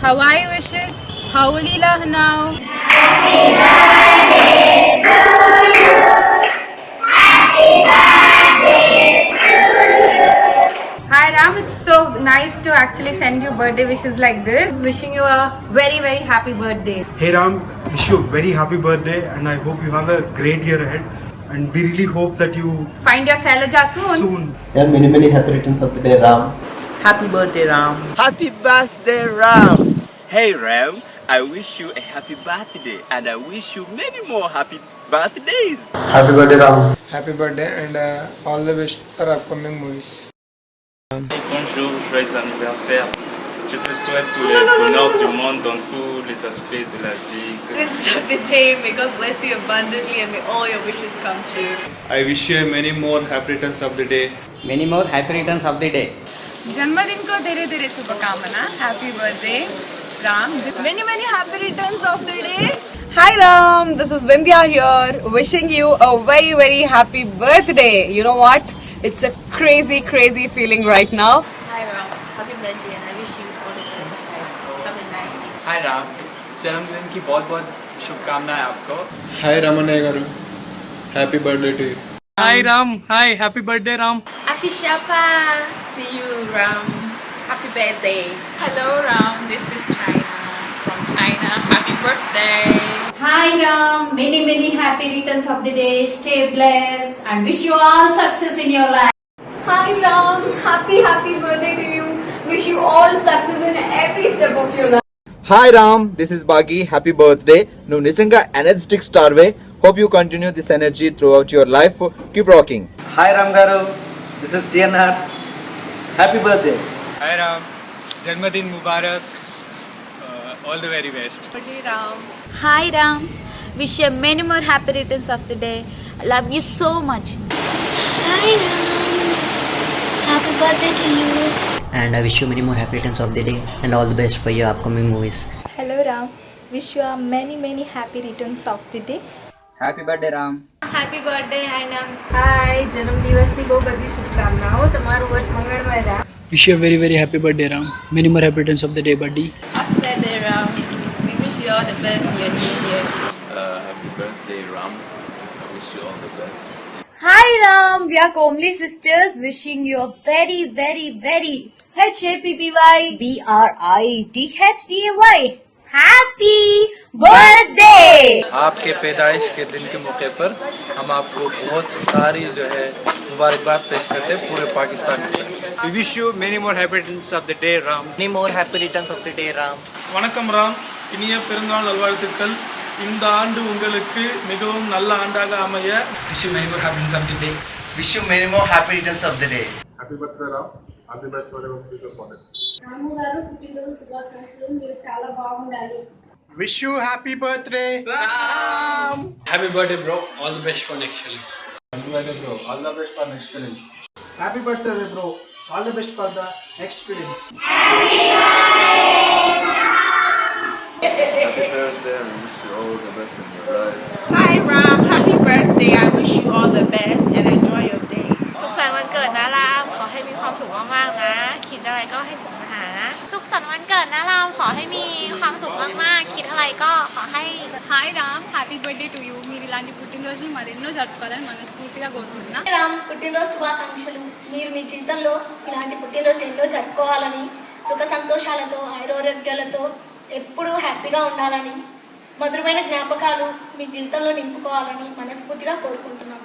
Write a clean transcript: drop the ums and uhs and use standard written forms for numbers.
Hawaii wishes. Hauli Lahnau. Hi Ram, it's so nice to actually send you birthday wishes like this. Wishing you a very very happy birthday. Hey Ram, wish you a very happy birthday and I hope you have a great year ahead. And we really hope that you Find your Sailaja soon. And many happy returns of the day, Ram. Happy birthday, Ram. Happy birthday, Ram! Hey, Ram, I wish you a happy birthday and I wish you many more happy birthdays. Happy birthday, Ram. Happy birthday and all the best for upcoming movies. Bonjour, joyeux anniversaire. Je te souhaite tous les bonheurs du monde dans tous les aspects de la vie. It's the day. May God bless you abundantly and may all your wishes come true. I wish you many more happy returns of the day. Many more happy returns of the day. जन्मदिन को तेरे तेरे शुभकामना. Happy birthday, Ram. Many happy returns of the day. Hi Ram, this is Vindhya here, wishing you a very happy birthday. You know what? It's a crazy feeling right now. Hi Ram, happy birthday and I wish you all the best in life. Have a nice day. Hi Ram, जन्मदिन की बहुत शुभकामनाएं आपको. Hi Ramanaya garu. Happy birthday to you. Hi Ram, hi, happy birthday Ram. Afishapa to you Ram. Happy birthday. Hello Ram, this is China from China. Happy birthday. Hi Ram, many happy returns of the day. Stay blessed and wish you all success in your life. Hi Ram, happy birthday to you. Wish you all success in every step of your life. Hi Ram, this is Bagi. Happy birthday. నువ్వు నిజంగా energetic స్టార్వే. Hope you continue this energy throughout your life. Keep rocking. Hi, Ram Garu. This is TNR. Happy birthday. Hi Ram, जन्मदिन मुबारक. All the very best. Birthday Ram. Hi Ram, wish you many more happy returns of the day. I love you so much. Hi Ram, happy birthday to you. And I wish you many more happy returns of the day and all the best for your upcoming movies. Hello Ram, wish you many happy returns of the day. Happy birthday, Ram. Happy birthday and Hi, जन्म दिवस ની બહુ બધી શુભકામનાઓ. તમારું વર્ષ મંગળમય રહે. Wish you a very happy birthday Ram. Many more happy returns of the day, buddy. happy birthday Ram. We wish you all the best in your new year. Happy birthday, Ram. I wish you all the best. Hi Ram, we are Komli sisters wishing you a very HAPPY happy birthday. आपके पैदाइश के दिन के मौके पर हम आपको बहुत सारी जो है मुबारकबाद पेश करते हैं पूरे पाकिस्तान में. We wish you many more happy returns of the day, Ram. Many more happy returns of the day, Ram. வணக்கம் ராம், இனிய பெருநாள் நல்வாழ்த்துக்கள். இந்த ஆண்டு உங்களுக்கு மிகவும் நல்ல ஆண்டாக அமைய. Wish you many more happy returns of the day. Wish you many more happy returns of the day. Happy birthday Ram. Happy best for your future projects. రాము గారు పుట్టినరోజు శుభాకాంక్షలు. మీరు చాలా బాగుండాలి. Wish you happy birthday Ram. Happy birthday bro, all the best for next year. Happy birthday bro. All the best for next films. Happy birthday bro, all the best for the next films. Happy birthday and wish you all the best in your life. Hi Ram, happy birthday. I wish you all the best and enjoy your day. สุขสันต์วันเกิดนะรามขอให้มีความสุขมากๆนะคิดอะไรก็ให้สมปรารถนานะสุขสันต์วันเกิดนะรามขอให้มีความสุขมากๆคิดอะไรก็ขอให้ Hi Ram, happy birthday to you. మీరు ఇలాంటి పుట్టినరోజులు మరెన్నో జరుపుకోవాలని మనస్ఫూర్తిగా కోరుకుంటున్నా. రామ్ పుట్టినరోజు శుభాకాంక్షలు. మీరు మీ జీవితంలో ఇలాంటి పుట్టినరోజు ఎన్నో జరుపుకోవాలని, సుఖ సంతోషాలతో ఆరోగ్యాలతో ఎప్పుడూ హ్యాపీగా ఉండాలని, మధురమైన జ్ఞాపకాలు మీ జీవితంలో నింపుకోవాలని మనస్ఫూర్తిగా కోరుకుంటున్నాం.